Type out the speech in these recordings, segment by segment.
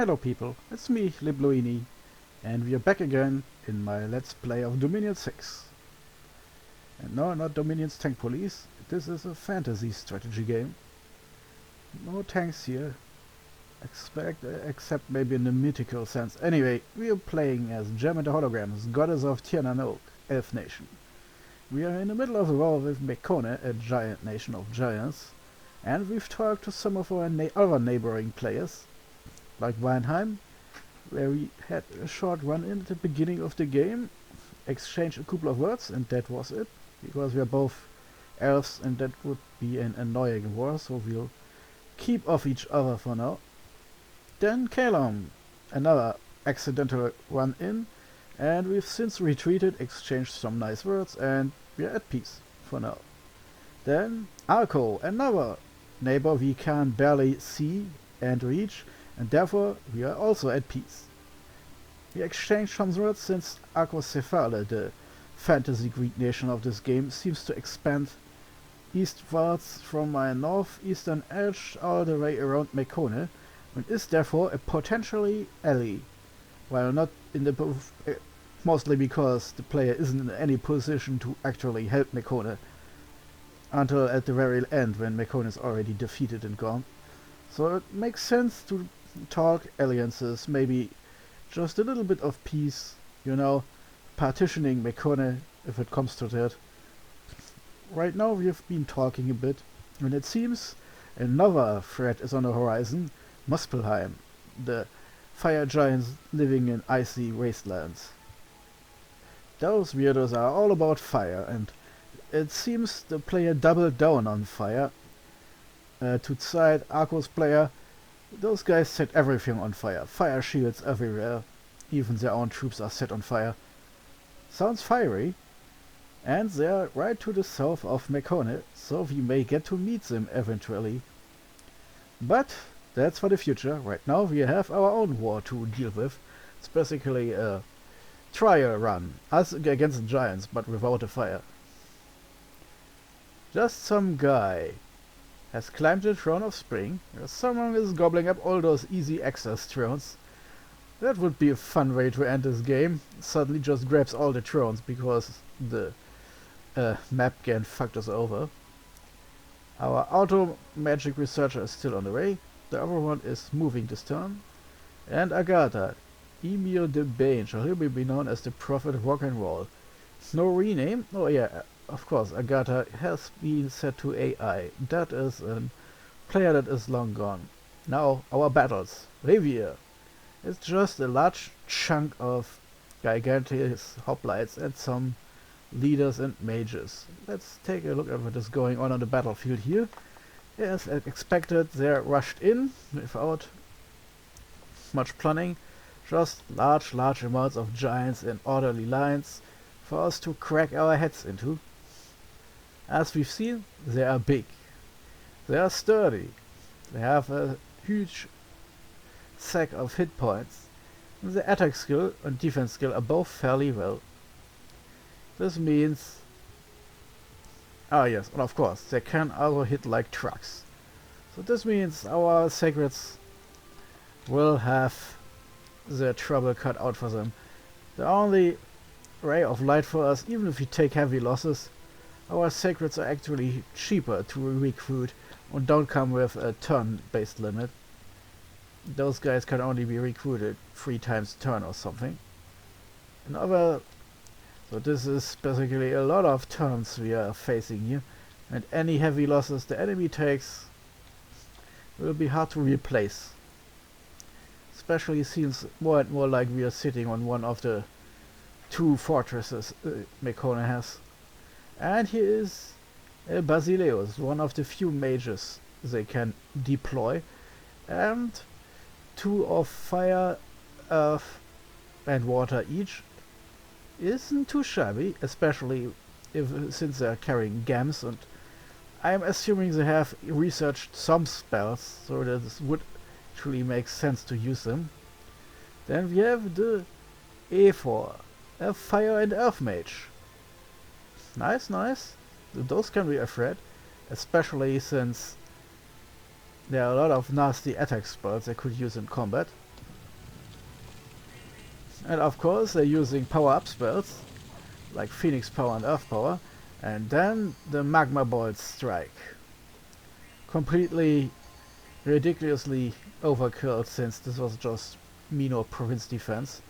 Hello people, it's me, Libluini, and we are back again in my Let's Play of Dominion 6. And no, not Dominion's Tank Police, this is a fantasy strategy game. No tanks here, except maybe in the mythical sense. Anyway, we are playing as Gem the Holograms, goddess of TNN, Elf Nation. We are in the middle of a war with Mekone, a giant nation of giants, and we've talked to some of our other neighboring players, like Weinheim, where we had a short run-in at the beginning of the game, exchanged a couple of words, and that was it, because we are both elves and that would be an annoying war, so we'll keep off each other for now. Then Kalom, another accidental run-in, and we've since retreated, exchanged some nice words, and we are at peace for now. Then Arco, another neighbor we can barely see and reach, and therefore we are also at peace. We exchanged some words since Arcocephale, the fantasy Greek nation of this game, seems to expand eastwards from my northeastern edge all the way around Mekone, and is therefore a potentially ally, while not in the mostly because the player isn't in any position to actually help Mekone until at the very end when Mekone is already defeated and gone. So it makes sense to talk alliances, maybe just a little bit of peace, you know, partitioning Mekone if it comes to that. Right now we have been talking a bit, and it seems another threat is on the horizon, Muspelheim, the fire giants living in icy wastelands. Those weirdos are all about fire, and it seems the player doubled down on fire. To side Arco's player, those guys set everything on fire. Fire shields everywhere. Even their own troops are set on fire. Sounds fiery. And they're right to the south of Mekone, so we may get to meet them eventually. But that's for the future. Right now we have our own war to deal with. It's basically a trial run. Us against the giants, but without a fire. Just some guy has climbed the throne of spring. Someone is gobbling up all those easy access thrones. That would be a fun way to end this game. Suddenly just grabs all the thrones because the map again fucked us over. Our auto magic researcher is still on the way. The other one is moving this turn. And Agatha, Emil de Bane, shall he be known as the Prophet of Rock and Roll. No rename? Oh yeah, of course, Agatha has been set to AI. That is a player that is long gone. Now, our battles. Revier. It's just a large chunk of gigantic hoplites and some leaders and mages. Let's take a look at what is going on the battlefield here. As expected, they're rushed in without much planning. Just large amounts of giants in orderly lines for us to crack our heads into. As we've seen, they are big. They are sturdy. They have a huge sack of hit points. And the attack skill and defense skill are both fairly well. This means... ah yes, and of course, they can also hit like trucks. So this means our sacreds will have their trouble cut out for them. The only ray of light for us, even if we take heavy losses, our sacreds are actually cheaper to recruit and don't come with a turn-based limit. Those guys can only be recruited 3 times a turn or something. So this is basically a lot of turns we are facing here, and any heavy losses the enemy takes will be hard to replace. Especially seems more and more like we are sitting on one of the 2 fortresses Mekone has. And here is Basileus, one of the few mages they can deploy, and 2 of fire, earth and water each. Isn't too shabby, especially since they're carrying gems, and I'm assuming they have researched some spells, so that this would actually make sense to use them. Then we have the E4, a fire and earth mage. Nice. Those can be a threat, especially since there are a lot of nasty attack spells they could use in combat. And of course they're using power-up spells, like Phoenix Power and Earth Power, and then the Magma Bolt strike. Completely, ridiculously overkill since this was just Mino province defense.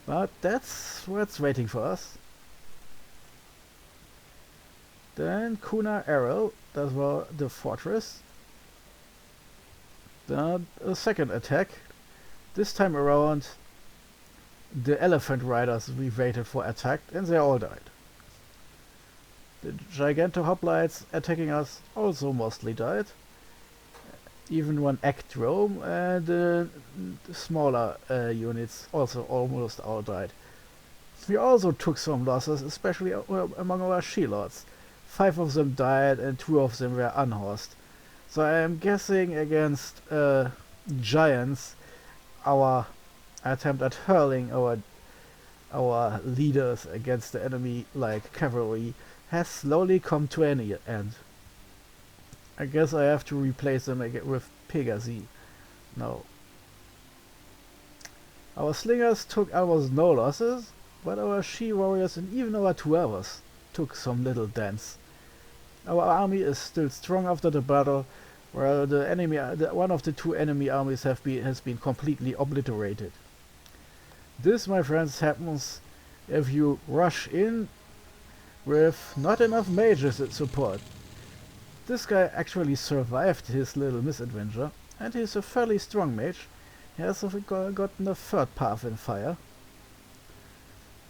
But that's what's waiting for us. Then Kuna Arrow, that was the fortress. Then a second attack. This time around the elephant riders we waited for attacked and they all died. The Giganto hoplites attacking us also mostly died. Even one Ectodrome and the smaller units also almost all died. We also took some losses, especially among our She-Lords. 5 of them died and 2 of them were unhorsed. So I am guessing against giants, our attempt at hurling our leaders against the enemy like cavalry has slowly come to an end. I guess I have to replace them again with Pegasi. No. Our slingers took almost no losses, but our she-warriors and even our 2 others took some little dents. Our army is still strong after the battle, while the enemy, one of the 2 enemy armies has been completely obliterated. This, my friends, happens if you rush in with not enough mages in support. This guy actually survived his little misadventure, and he's a fairly strong mage. He has gotten a 3rd path in fire.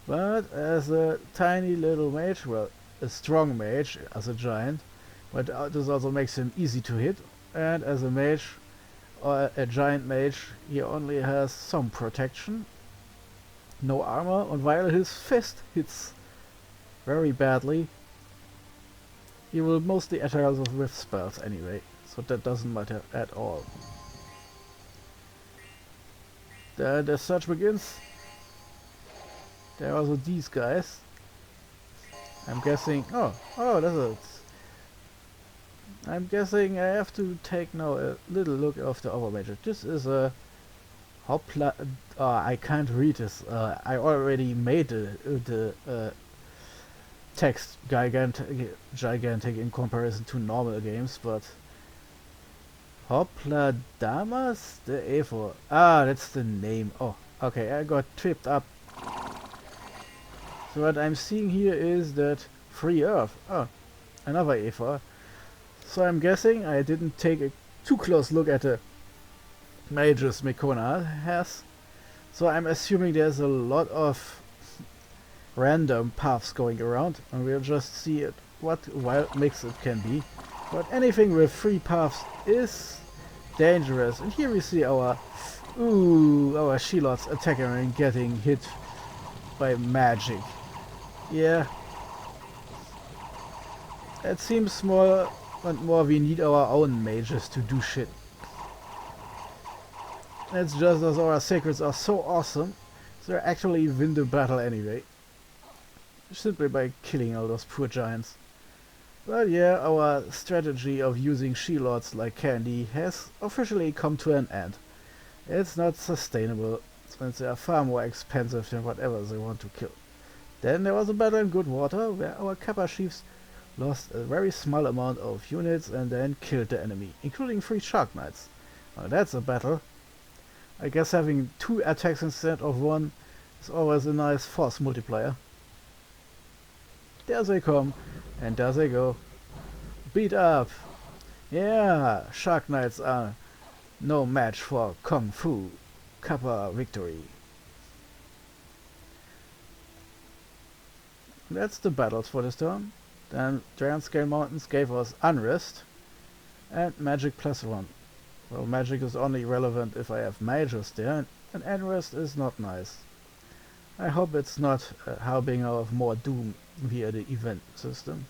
But as a tiny little mage, well, a strong mage as a giant, but this also makes him easy to hit, and as a mage, or a giant mage, he only has some protection, no armor, and while his fist hits very badly, he will mostly attack us with spells anyway, so that doesn't matter at all. Then the search begins. There are also these guys. I'm guessing... that's it. I'm guessing I have to take now a little look of the other major. This is a... I can't read this. I already made the text gigantic in comparison to normal games, but... Hopladamas the Evo. Ah, that's the name. Oh, okay, I got tripped up. So what I'm seeing here is that Free Earth. Oh, another Evo. So I'm guessing I didn't take a too close look at the mages Mikona has. So I'm assuming there's a lot of random paths going around, and we'll just see it what wild mix it can be. But anything with 3 paths is dangerous. And here we see our She-Lords attacking and getting hit by magic. Yeah. It seems more and more we need our own mages to do shit. It's just as our sacreds are so awesome, so they actually win the battle anyway. Simply by killing all those poor giants. But yeah, our strategy of using She-Lords like candy has officially come to an end. It's not sustainable, since they are far more expensive than whatever they want to kill. Then there was a battle in Goodwater, where our Kappa chiefs lost a very small amount of units and then killed the enemy, including 3 Shark Knights. Now that's a battle. I guess having 2 attacks instead of 1 is always a nice force multiplier. There they come, and there they go. Beat up! Yeah, Shark Knights are no match for Kung Fu. Kappa victory. That's the battles for this turn. Then Giant Scale Mountains gave us Unrest and Magic +1. Well, Magic is only relevant if I have mages there, and Unrest is not nice. I hope it's not harping of more doom via the event system.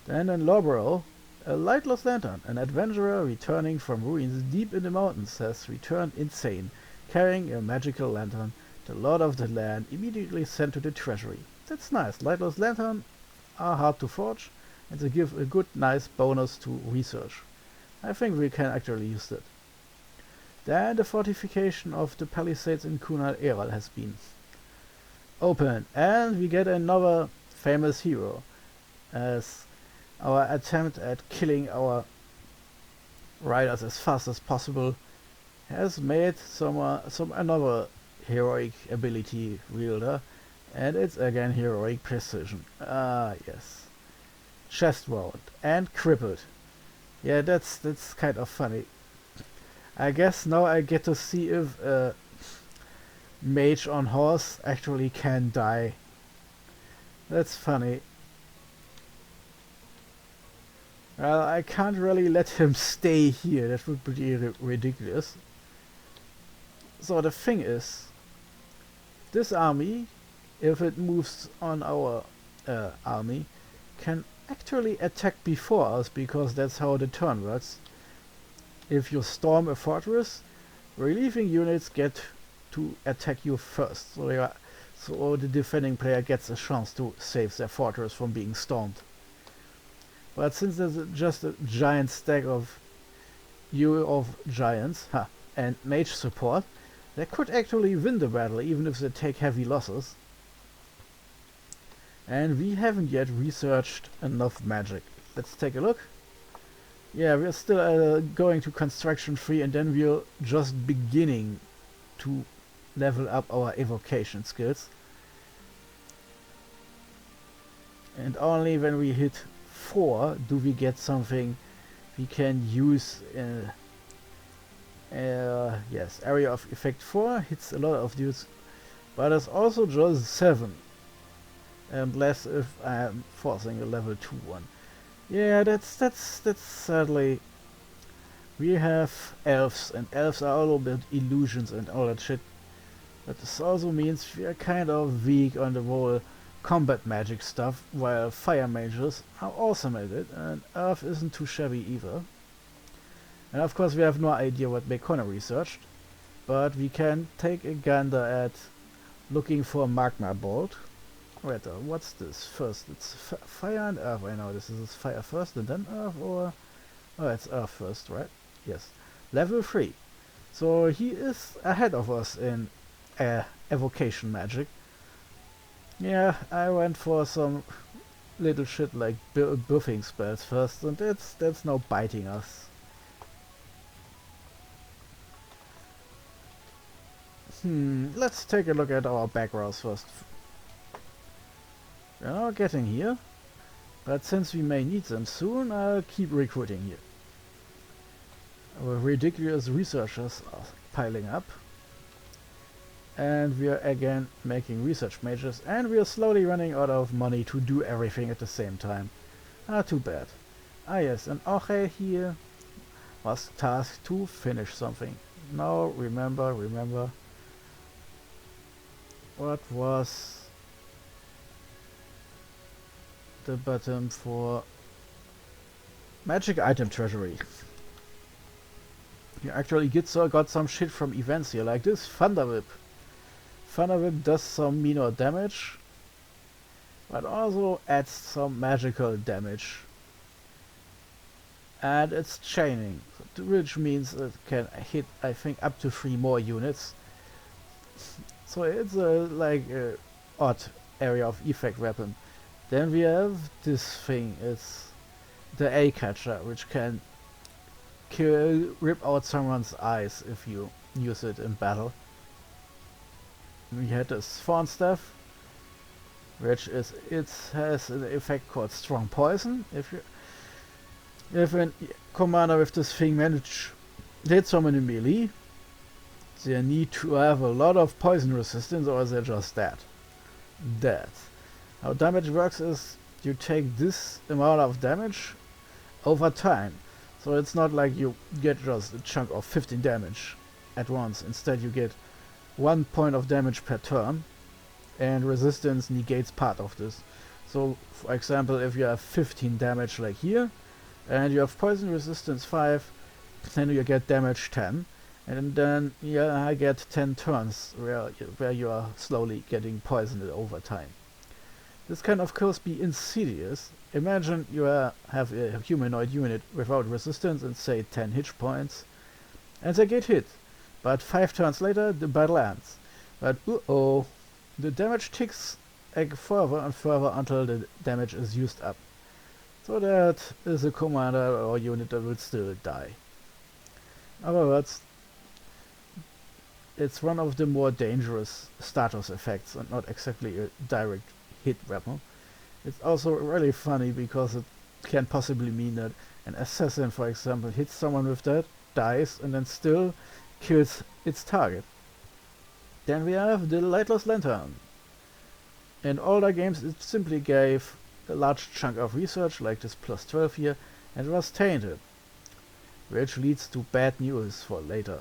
Then in Lobro, a lightless lantern, an adventurer returning from ruins deep in the mountains, has returned insane, carrying a magical lantern. The lord of the land immediately sent to the treasury. That's nice. Lightless lantern are hard to forge, and they give a good, nice bonus to research. I think we can actually use that. Then the fortification of the palisades in Kunal Eral has been Open, and we get another famous hero, as our attempt at killing our riders as fast as possible has made some another heroic ability wielder, and it's again heroic precision. Ah yes, chest wound and crippled. Yeah, that's kind of funny. I guess now I get to see if a mage on horse actually can die. That's funny. Well, I can't really let him stay here. That would be ridiculous. So the thing is, this army, if it moves on our army, can actually attack before us, because that's how the turn works. If you storm a fortress, relieving units get to attack you first, so the defending player gets a chance to save their fortress from being stormed. But since there's just a giant stack of giants and mage support, they could actually win the battle even if they take heavy losses. And we haven't yet researched enough magic. Let's take a look. Yeah, we're still going to construction 3, and then we're just beginning to level up our evocation skills. And only when we hit 4 do we get something we can use. Yes, area of effect 4 hits a lot of dudes, but it's also just 7. Unless if I'm forcing a level 2 one. Yeah, that's sadly. We have elves, and elves are all about illusions and all that shit. But this also means we are kind of weak on the whole combat magic stuff, while fire mages are awesome at it, and earth isn't too shabby either. And of course we have no idea what Bacona researched, but we can take a gander at looking for magma bolt. Wait, what's this first? It's fire and earth. I know this is fire first and then earth, or oh, it's earth first, right? Yes, level 3. So he is ahead of us in evocation magic. Yeah, I went for some little shit like buffing spells first, and that's now biting us. Let's take a look at our backgrounds first. We're now getting here, but since we may need them soon, I'll keep recruiting here. Our ridiculous researchers are piling up, and we are again making research mages, and we are slowly running out of money to do everything at the same time. Ah, too bad. Ah yes, and Oche here was tasked to finish something. Now remember, what was the button for magic item treasury? You actually got some shit from events here, like this Thunder Whip. Thunder Whip does some minor damage, but also adds some magical damage. And it's chaining, which means it can hit, I think, up to 3 more units. So it's a odd area of effect weapon. Then we have this thing, it's the A catcher, which can rip out someone's eyes if you use it in battle. We had this Thorn Staff, which has an effect called Strong Poison. If a commander with this thing manage to hit someone in melee, they need to have a lot of poison resistance, or they're just dead. How damage works is you take this amount of damage over time. So it's not like you get just a chunk of 15 damage at once. Instead you get 1 point of damage per turn, and resistance negates part of this. So for example, if you have 15 damage like here, and you have poison resistance 5, then you get damage 10. And then I get 10 turns where you are slowly getting poisoned over time. This can of course be insidious. Imagine you have a humanoid unit without resistance and say 10 hit points, and they get hit. But 5 turns later the battle ends. But The damage ticks further and further until the damage is used up. So that is a commander or unit that will still die. In other words, it's one of the more dangerous status effects and not exactly a direct hit weapon. It's also really funny because it can possibly mean that an assassin, for example, hits someone with that, dies, and then still kills its target. Then we have the Lightless Lantern. In older games it simply gave a large chunk of research, like this plus 12 here, and it was tainted, which leads to bad news for later.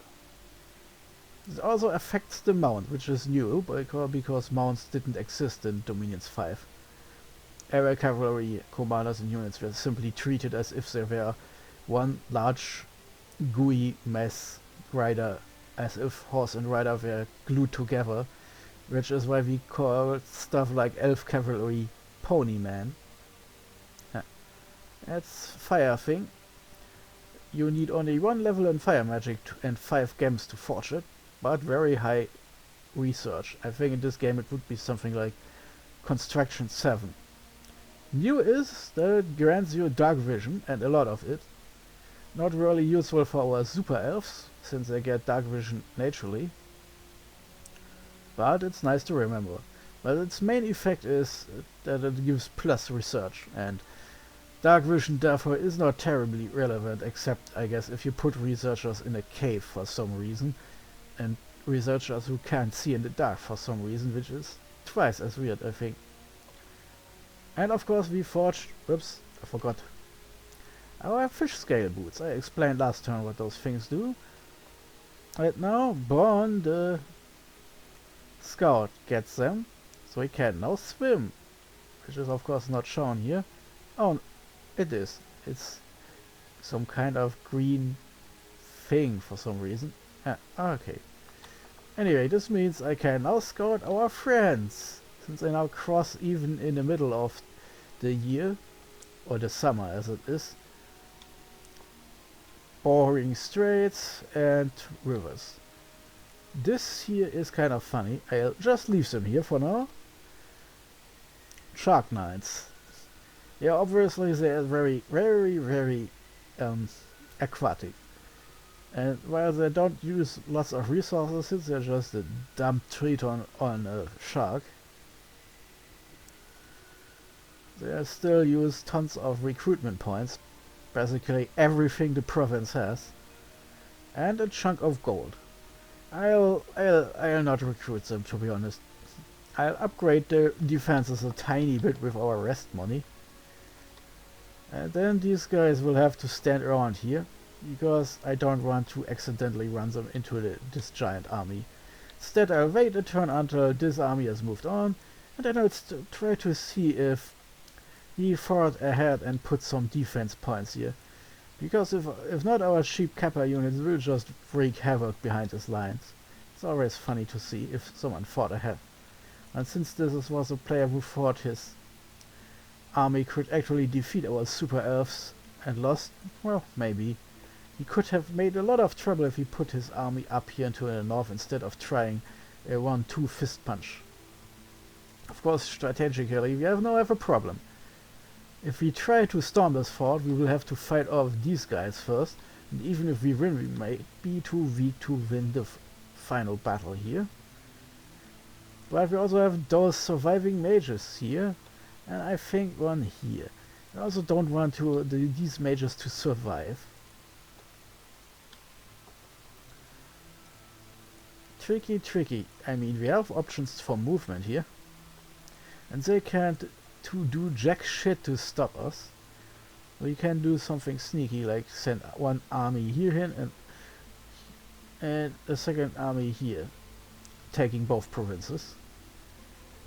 It also affects the mount, which is new, because mounts didn't exist in Dominions 5. Area cavalry commanders and units were simply treated as if they were one large gooey mess rider, as if horse and rider were glued together, which is why we call stuff like elf cavalry ponyman. That's fire thing. You need only 1 level in fire magic and 5 gems to forge it, but very high research. I think in this game it would be something like construction 7. New is that it grants you dark vision, and a lot of it. Not really useful for our super elves, since they get dark vision naturally, but it's nice to remember. But its main effect is that it gives plus research, and dark vision therefore is not terribly relevant, except I guess if you put researchers in a cave for some reason, and researchers who can't see in the dark for some reason, which is twice as weird, I think. And of course we forged, whoops, I forgot, our fish scale boots. I explained last turn what those things do. And now Born the scout gets them, so he can now swim, which is of course not shown here. Oh, it is. It's some kind of green thing for some reason. Okay. Anyway, this means I can now scout our friends, since I now cross even in the middle of the year, or the summer as it is. Boring straits and rivers. This here is kind of funny. I'll just leave them here for now. Shark Knights. Yeah, obviously they are very, very, very aquatic. And while they don't use lots of resources, since they're just a dumb treat on a shark, they still use tons of recruitment points, basically everything the province has, and a chunk of gold. I'll not recruit them, to be honest. I'll upgrade their defenses a tiny bit with our rest money. And then these guys will have to stand around here, because I don't want to accidentally run them into this giant army. Instead I'll wait a turn until this army has moved on, and then I'll try to see if he fought ahead and put some defense points here. Because if not, our cheap Kappa units will just wreak havoc behind his lines. It's always funny to see if someone fought ahead. And since this was a player who thought his army could actually defeat our super elves and lost, well, maybe. He could have made a lot of trouble if he put his army up here into the north instead of trying a 1-2 fist punch. Of course, strategically, we now have a problem. If we try to storm this fort, we will have to fight off these guys first, and even if we win, we may be too weak to win the final battle here. But we also have those surviving mages here, and I think one here. I also don't want these mages to survive. Tricky. I mean, we have options for movement here, and they can't do jack shit to stop us. We can do something sneaky, like send one army here and a second army here, taking both provinces.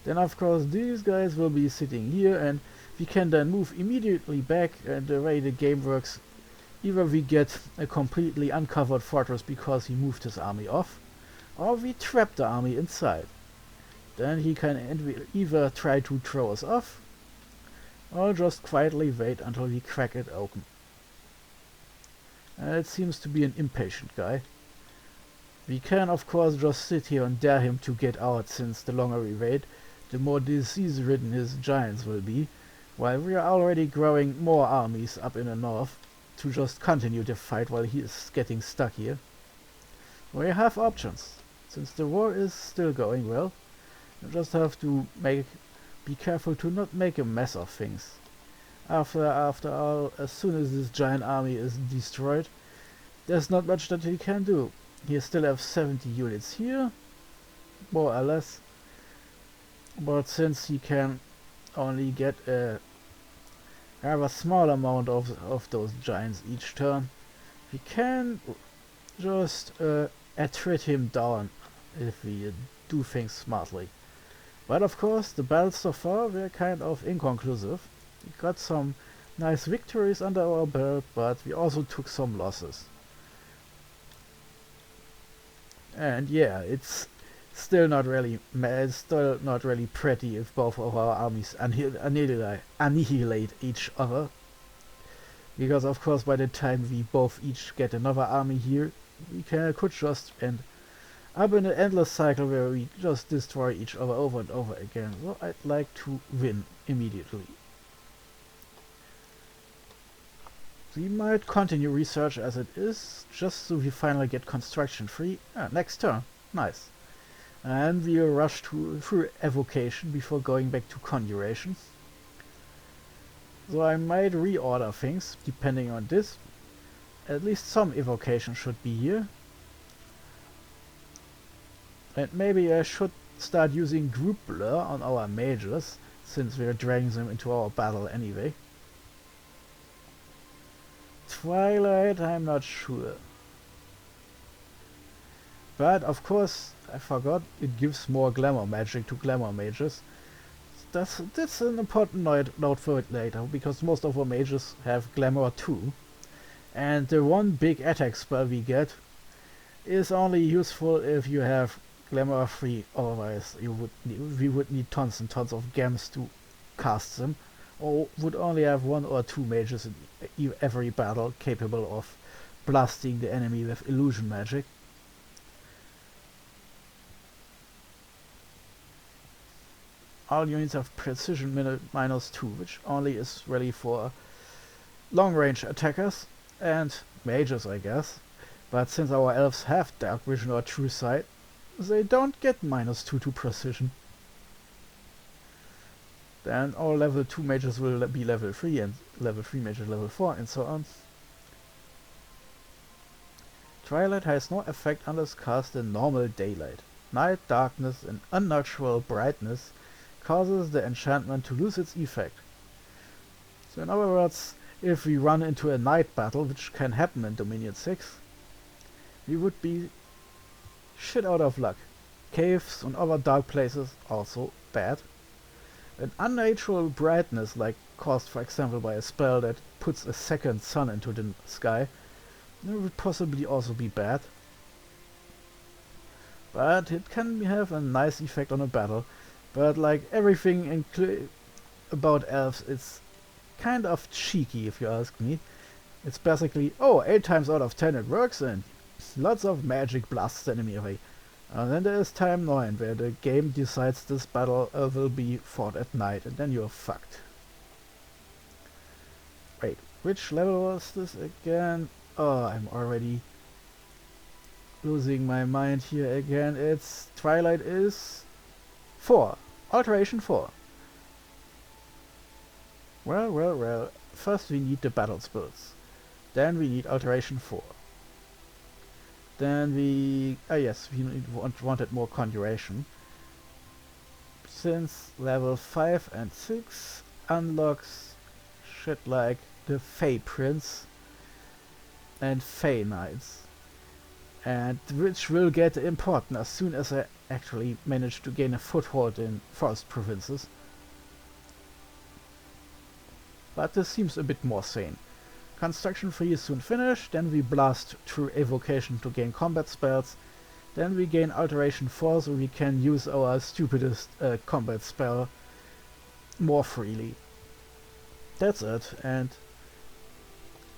Then of course these guys will be sitting here, and we can then move immediately back. And the way the game works, either we get a completely uncovered fortress because he moved his army off, or we trap the army inside. Then he can either try to throw us off, or just quietly wait until we crack it open. And it seems to be an impatient guy. We can of course just sit here and dare him to get out, since the longer we wait, the more disease-ridden his giants will be, while we are already growing more armies up in the north to just continue the fight while he is getting stuck here. We have options. Since the war is still going well, you just have to be careful to not make a mess of things. After all, as soon as this giant army is destroyed, there's not much that he can do. He still have 70 units here, more or less, but since he can only get a rather small amount of those giants each turn, we can just attrit him down if we do things smartly. But of course, the battles so far were kind of inconclusive. We got some nice victories under our belt, but we also took some losses. And yeah, it's still not really pretty if both of our armies annihilate each other. Because of course by the time we both each get another army here, we could just end up in an endless cycle where we just destroy each other over and over again. So I'd like to win immediately. We might continue research as it is, just so we finally get construction free. Next turn. Nice. And we'll rush through evocation before going back to conjuration. So I might reorder things, depending on this. At least some evocation should be here. And maybe I should start using group blur on our mages, since we're dragging them into our battle anyway. Twilight, I'm not sure. But of course, I forgot, it gives more glamour magic to glamour mages. That's an important note for it later, because most of our mages have glamour too. And the one big attack spell we get is only useful if you have glamour free, otherwise we would need tons and tons of gems to cast them, or would only have one or two mages in every battle capable of blasting the enemy with illusion magic. All units have precision -2, which only is really for long-range attackers and mages, I guess. But since our elves have dark vision or true sight, they don't get -2 to precision. Then all level 2 mages will be level 3 and level 3 mages level 4 and so on. Twilight has no effect unless cast in normal daylight. Night darkness and unnatural brightness causes the enchantment to lose its effect. So in other words, if we run into a night battle, which can happen in Dominion 6, we would be shit out of luck. Caves and other dark places also bad. An unnatural brightness, like caused for example by a spell that puts a second sun into the sky, would possibly also be bad. But it can have a nice effect on a battle. But like everything about elves, it's kind of cheeky if you ask me. It's basically, oh, 8 times out of 10 it works and lots of magic blasts the enemy away. And then there is time 9 where the game decides this battle will be fought at night and then you're fucked. Wait, which level was this again? Oh, I'm already losing my mind here again. It's Twilight is 4. Alteration 4. Well. First we need the battle spells. Then we need Alteration 4. Then we wanted more conjuration. Since level 5 and 6 unlocks shit like the Fey Prince and Fey Knights, and which will get important as soon as I actually manage to gain a foothold in forest provinces. But this seems a bit more sane. Construction 3 is soon finished, then we blast through evocation to gain combat spells, then we gain Alteration 4 so we can use our stupidest combat spell more freely. That's it, and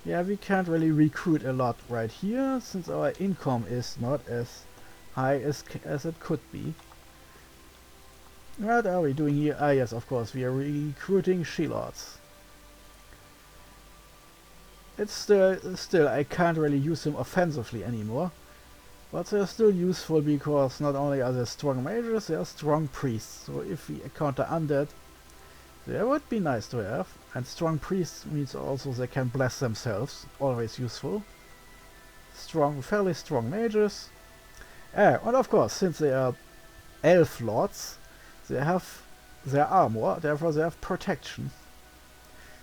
yeah, we can't really recruit a lot right here, since our income is not as high as it could be. What are we doing here? Ah yes, of course, we are recruiting She-Lords. It's still, I can't really use them offensively anymore. But they're still useful because not only are they strong mages, they are strong priests. So if we encounter undead, they would be nice to have. And strong priests means also they can bless themselves. Always useful. Fairly strong mages. And of course, since they are elf lords, they have their armor, therefore they have protection.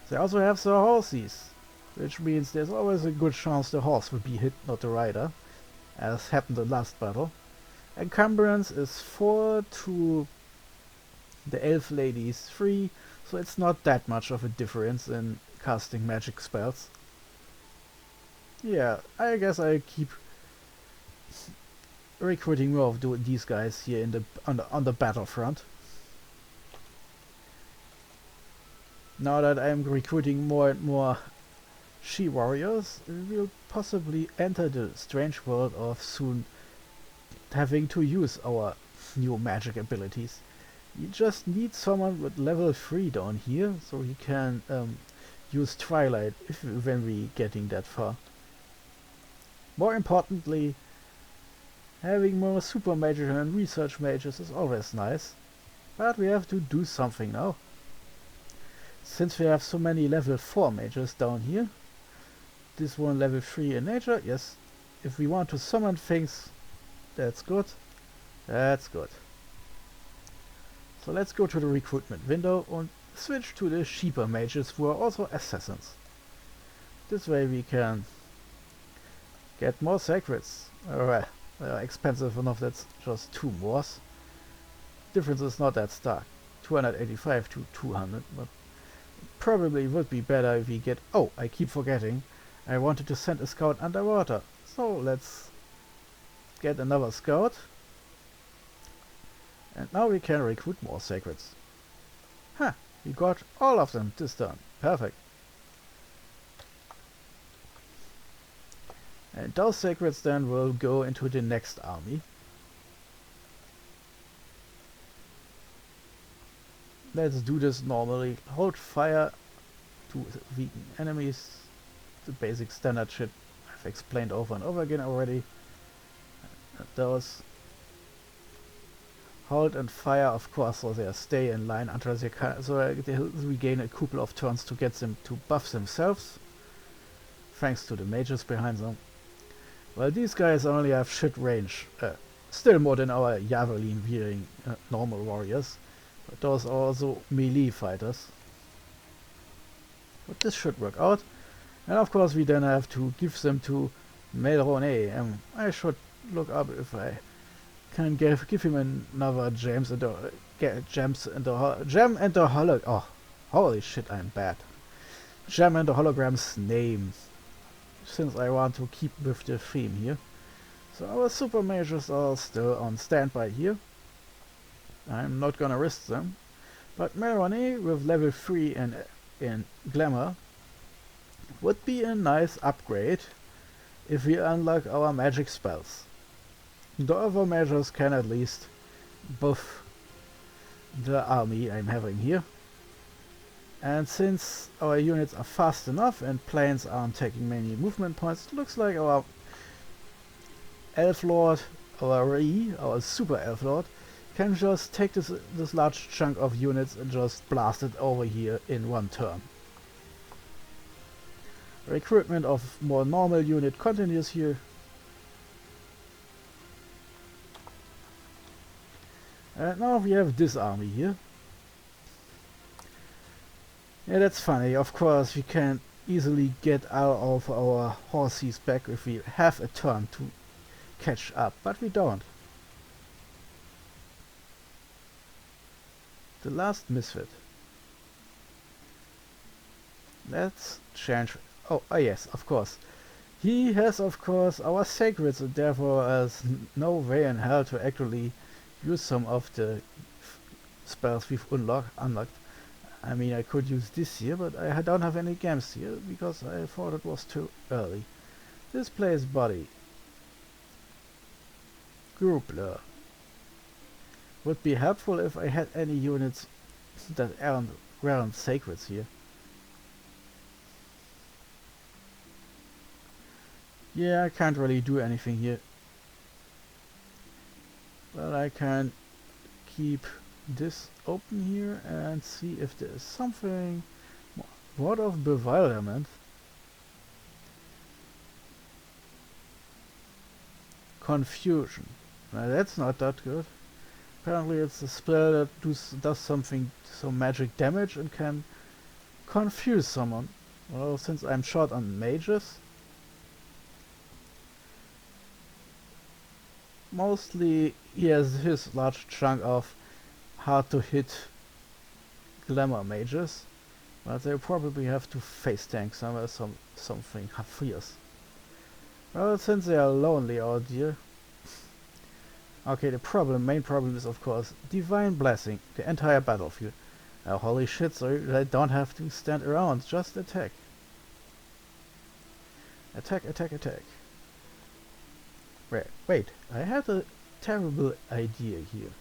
They also have their horses, which means there's always a good chance the horse will be hit, not the rider, as happened in the last battle. Encumbrance is 4 to the elf ladies 3, so it's not that much of a difference in casting magic spells. Yeah, I guess I keep recruiting more of these guys here in on the battlefront. Now that I'm recruiting more and more she-warriors, we'll possibly enter the strange world of soon having to use our new magic abilities. You just need someone with level 3 down here, so he can use Twilight when we getting that far. More importantly, having more super mages and research mages is always nice, but we have to do something now. Since we have so many level 4 mages down here, this one level 3 in nature, yes, if we want to summon things, that's good, that's good. So let's go to the recruitment window and switch to the cheaper mages who are also assassins. This way we can get more sacreds. Alright, they are expensive enough, that's just 2 more. Difference is not that stark, 285 to 200, but probably would be better if we get... Oh, I keep forgetting. I wanted to send a scout underwater. So let's get another scout. And now we can recruit more sacreds. Huh, we got all of them this turn. Perfect. And those sacreds then will go into the next army. Let's do this normally. Hold fire to weaken enemies. The basic standard shit I've explained over and over again already. Those hold and fire, of course, so they stay in line until they regain a couple of turns to get them to buff themselves, thanks to the mages behind them. Well, these guys only have shit range, still more than our javelin wielding normal warriors. But those are also melee fighters. But this should work out. And of course we then have to give them to Melrone. I should look up if I can give him another gem and the holo... Oh, holy shit, I'm bad. Gem and the hologram's name. Since I want to keep with the theme here. So our super mages are still on standby here. I'm not gonna risk them, but Melrone with level 3 in Glamour would be a nice upgrade if we unlock our magic spells. The other mages can at least buff the army I'm having here, and since our units are fast enough and planes aren't taking many movement points, it looks like our Elf Lord, our Super Elf Lord, can just take this large chunk of units and just blast it over here in one turn. Recruitment of more normal unit continues here. And now we have this army here. Yeah, that's funny. Of course, we can easily get out of our horses back if we have a turn to catch up, but we don't. The last misfit. Let's change. Oh, yes, of course. He has, of course, our sacreds, and therefore has no way in hell to actually use some of the spells we've unlocked. I mean, I could use this here, but I don't have any gems here because I thought it was too early. Displays body. Groupler. Would be helpful if I had any units that weren't sacreds here. Yeah, I can't really do anything here. But I can keep this open here and see if there is something. Word of bewilderment. Confusion. Now that's not that good. Apparently it's a spell that does some magic damage and can confuse someone. Well, since I'm short on mages, mostly he has his large chunk of hard to hit glamour mages, but they probably have to face tank something fierce. Well, since they are lonely out here. Okay, the main problem is of course Divine Blessing, the entire battlefield. Holy shit, so they don't have to stand around, just attack. Attack, attack, attack. Wait, I had a terrible idea here.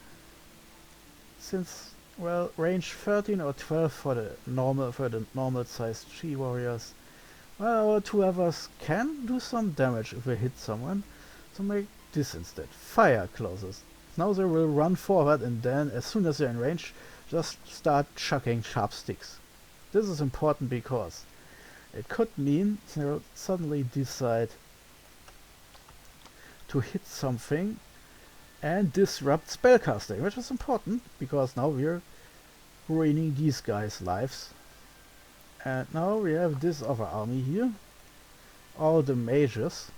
Since, well, range 13 or 12 for the normal sized Chi warriors, well, our two others can do some damage if we hit someone, so make this instead. Fire closes. Now they will run forward and then, as soon as they're in range, just start chucking sharp sticks. This is important because it could mean they'll suddenly decide to hit something and disrupt spellcasting, which is important because now we're ruining these guys' lives. And now we have this other army here, all the mages.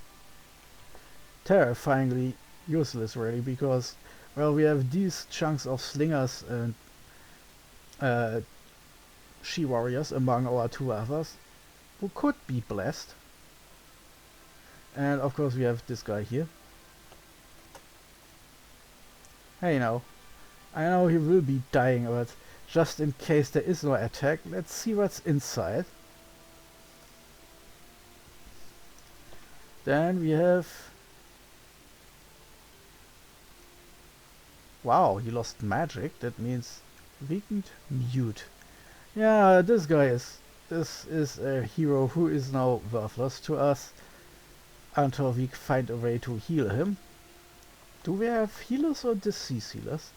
Terrifyingly useless really, because well, we have these chunks of slingers and she warriors among our two others who could be blessed, and of course we have this guy here. Hey, now I know he will be dying, but just in case there is no attack, let's see what's inside. Then we have, wow, he lost magic. That means weakened mute. Yeah, this is a hero who is now worthless to us until we find a way to heal him. Do we have healers or disease healers?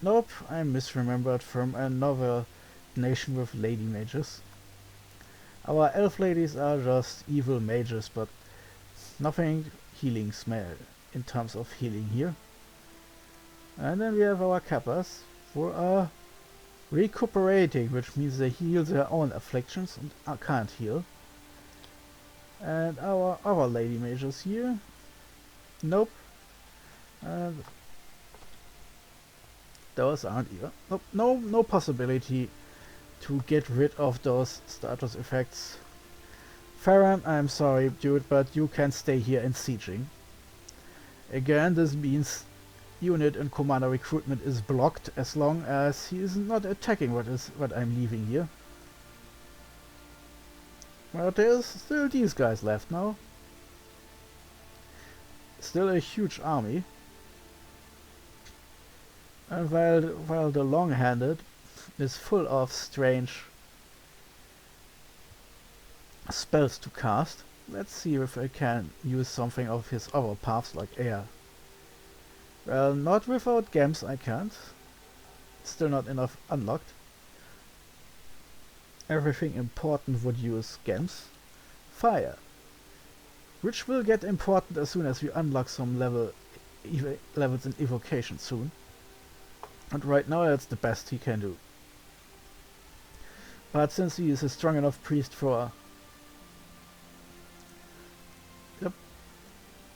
Nope, I misremembered from another nation with lady mages. Our elf ladies are just evil mages, but nothing healing smell in terms of healing here. And then we have our kappas who are recuperating, which means they heal their own afflictions and can't heal. And our other lady mages here, nope. And those aren't either. Nope, no possibility to get rid of those status effects. Farron, I'm sorry dude, but you can stay here in sieging. Again, this means unit and commander recruitment is blocked as long as he is not attacking what I'm leaving here. But there's still these guys left now. Still a huge army. And while the long-handed is full of strange spells to cast, let's see if I can use something of his other paths like air. Well, not without gems I can't. Still not enough unlocked. Everything important would use gems. Fire, which will get important as soon as we unlock some levels in evocation soon. And right now that's the best he can do. But since he is a strong enough priest for... Yep.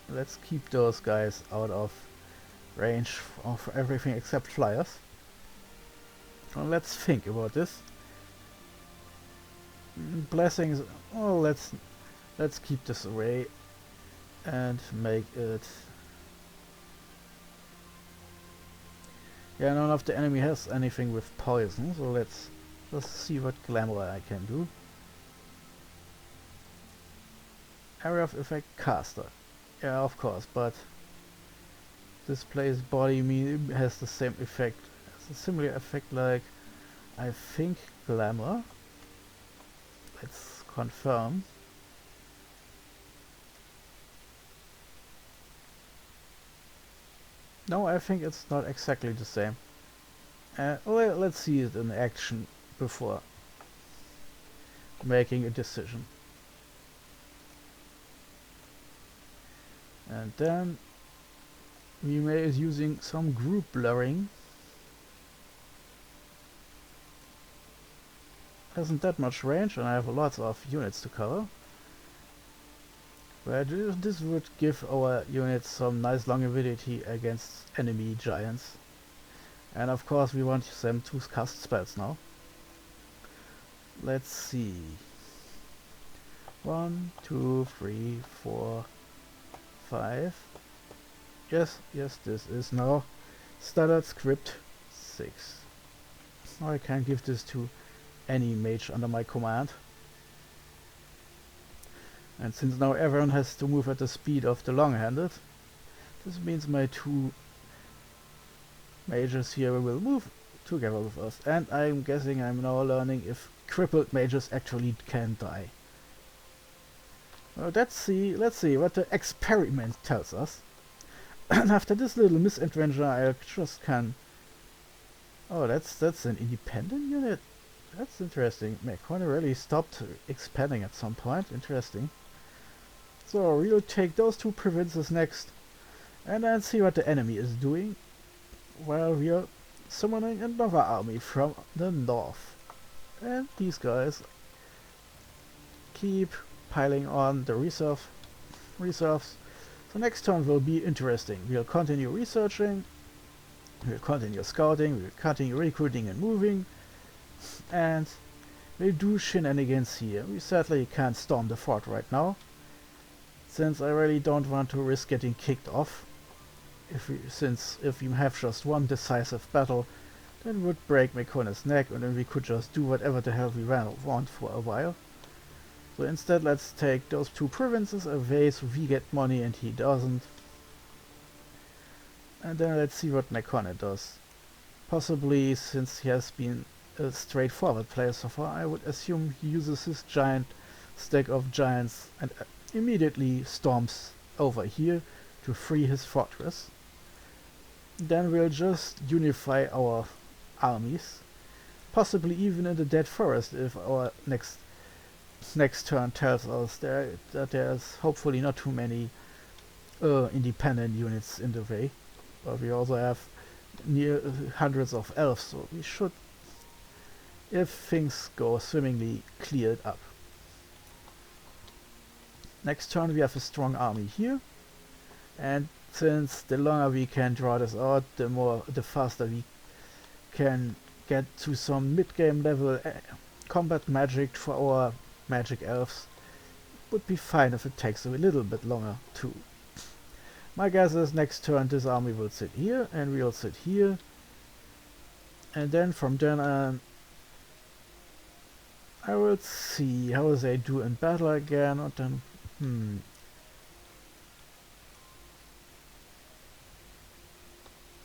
Let's keep those guys out of range of everything except flyers. Well, let's think about this. Blessings. Oh, let's keep this away and make it. Yeah, none of the enemy has anything with poison, so let's just see what glamour I can do. Area of effect caster. Yeah, of course, but displays body has the same effect. Has a similar effect like, I think, glamour. Let's confirm. No, I think it's not exactly the same. Let's see it in action before making a decision. And then we may is using some group blurring. Hasn't that much range and I have lots of units to cover. But this would give our units some nice longevity against enemy giants. And of course we want them to cast spells now. Let's see. 1, 2, 3, 4, 5. Yes, this is now standard script 6. Now I can give this to any mage under my command. And since now everyone has to move at the speed of the long-handed, this means my 2 mages here will move together with us. And I'm guessing I'm now learning if crippled mages actually can die. Well, let's see what the experiment tells us. And after this little misadventure I just can... Oh, that's an independent unit? That's interesting. Mekone really stopped expanding at some point. Interesting. So we'll take those 2 provinces next and then see what the enemy is doing while we are summoning another army from the north. And these guys keep piling on the reserves. So next turn will be interesting. We'll continue researching, we'll continue scouting, we'll continue recruiting and moving, and we'll do shenanigans here. We certainly can't storm the fort right now, since I really don't want to risk getting kicked off. If we have just one decisive battle, then it would break Mekone's neck and then we could just do whatever the hell we want for a while. So instead let's take those 2 provinces away so we get money and he doesn't. And then let's see what Mekone does. Possibly, since he has been a straightforward player so far, I would assume he uses his giant stack of giants and immediately storms over here to free his fortress. Then we'll just unify our armies, possibly even in the Dead Forest if our next turn tells us that there's hopefully not too many independent units in the way. But we also have near hundreds of elves, so we should, if things go swimmingly, clear it up. Next turn we have a strong army here, and since the longer we can draw this out, the faster we can get to some mid-game level combat magic for our magic elves. Would be fine if it takes a little bit longer too. My guess is next turn this army will sit here and we'll sit here, and then from then on I will see how they do in battle again, and then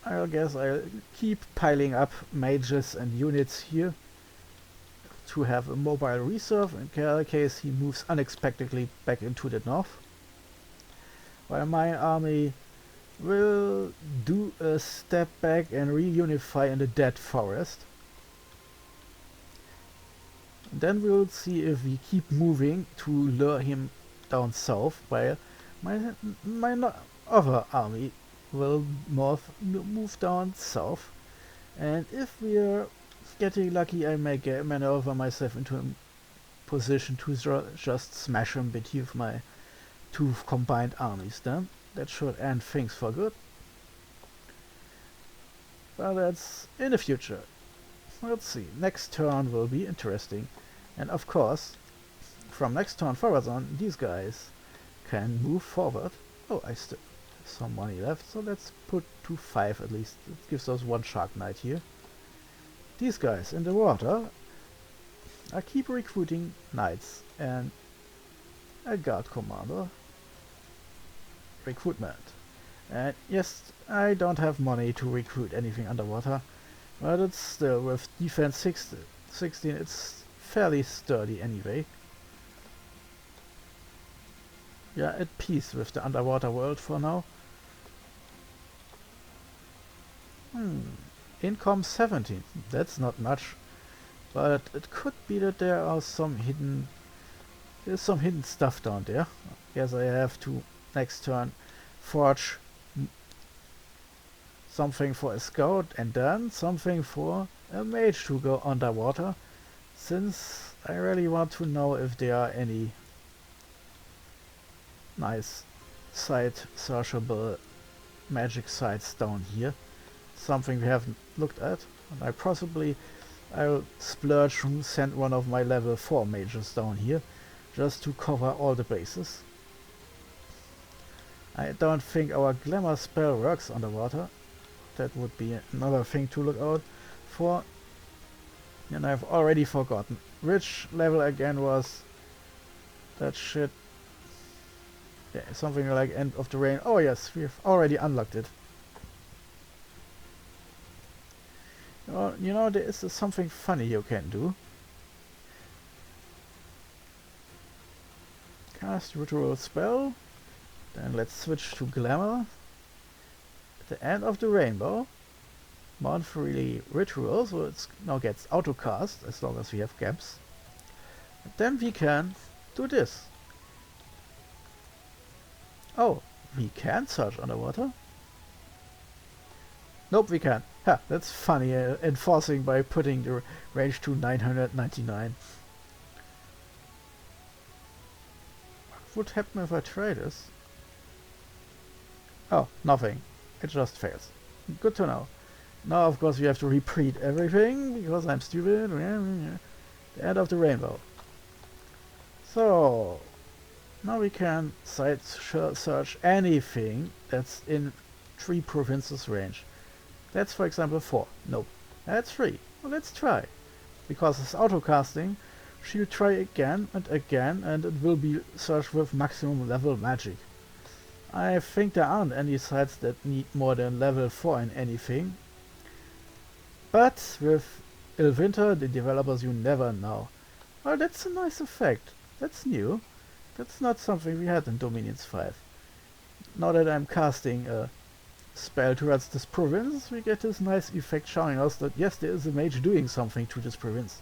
I guess I'll keep piling up mages and units here to have a mobile reserve in case he moves unexpectedly back into the north. While my army will do a step back and reunify in the Dead Forest. Then we'll see if we keep moving to lure him down south, while my other army will move down south. And if we are getting lucky, I may maneuver myself into a position to just smash him beneath my 2 combined armies. Then that should end things for good. But that's in the future. Let's see. Next turn will be interesting, and of course, from next turn forwards on, these guys can move forward. Oh, I still have some money left, so let's put to 5 at least. It gives us 1 Shark Knight here. These guys in the water, I keep recruiting knights, and a guard commander. Recruitment. And yes, I don't have money to recruit anything underwater, but it's still with defense 16, it's fairly sturdy anyway. Yeah, at peace with the underwater world for now. Income 17, that's not much, but it could be that there's some hidden stuff down there. Guess I have to next turn forge something for a scout and then something for a mage to go underwater, since I really want to know if there are any nice site searchable magic sites down here. Something we haven't looked at, and I'll splurge and send one of my level 4 mages down here just to cover all the bases. I don't think our glamour spell works underwater. That would be another thing to look out for. And I've already forgotten which level again was that shit. Yeah, something like End of the Rain. Oh yes, we've already unlocked it. You know, there is something funny you can do. Cast ritual spell. Then let's switch to glamour. At the end of the rainbow, monthly ritual, so it now gets auto cast as long as we have gaps. And then we can do this. Oh, we can search underwater? Nope, we can't. Ha, that's funny, enforcing by putting the range to 999. What would happen if I try this? Oh, nothing. It just fails. Good to know. Now, of course, we have to repeat everything because I'm stupid. The end of the rainbow. So, now we can site search anything that's in 3 provinces range. That's, for example, 4. Nope. That's 3. Well, let's try. Because it's auto-casting, she'll try again, and it will be searched with maximum level magic. I think there aren't any sites that need more than level 4 in anything. But with Ilwinter, the developers, you never know. Well, that's a nice effect. That's new. That's not something we had in Dominions 5. Now that I'm casting a spell towards this province, we get this nice effect showing us that yes, there is a mage doing something to this province.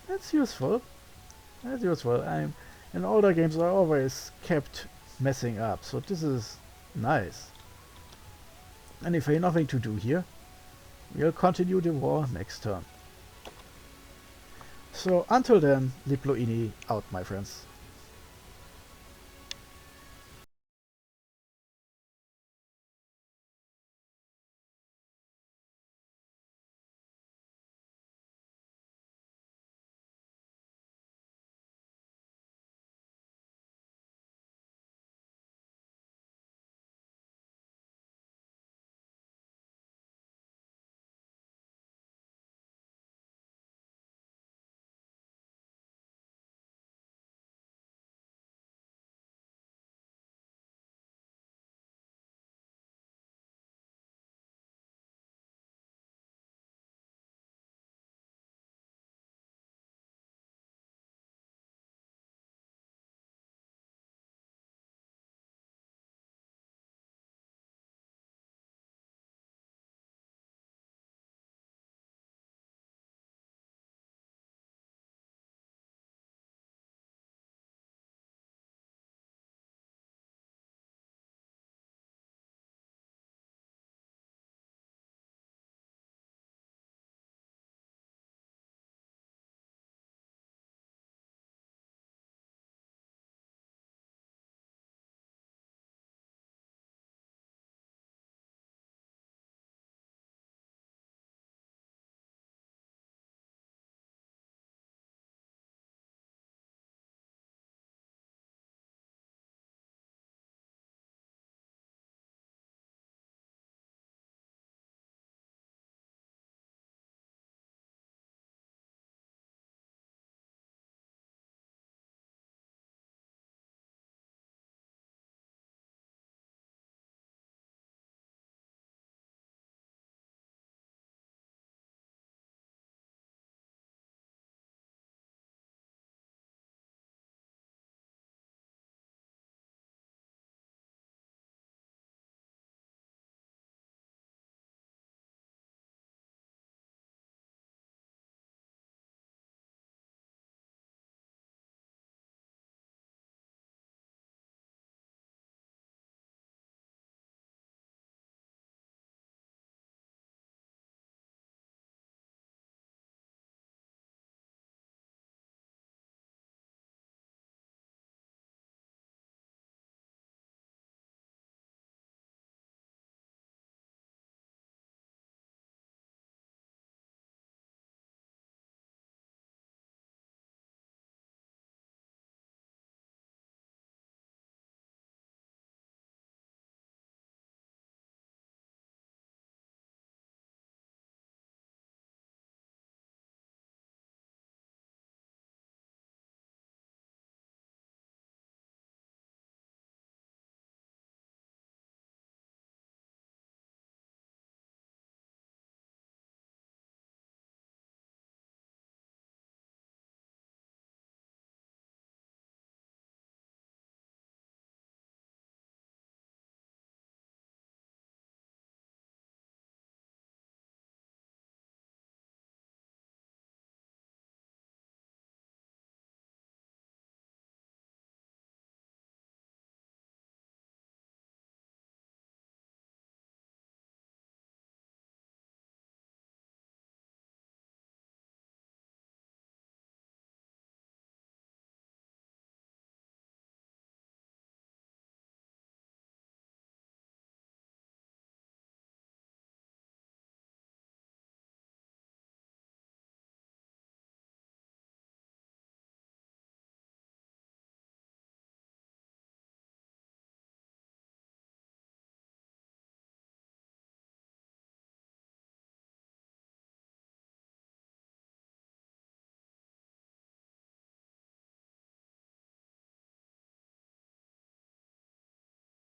That's useful. That's useful. In older games I always kept messing up, so this is nice. Anyway, nothing to do here. We'll continue the war next turn. So until then, Liploini out, my friends.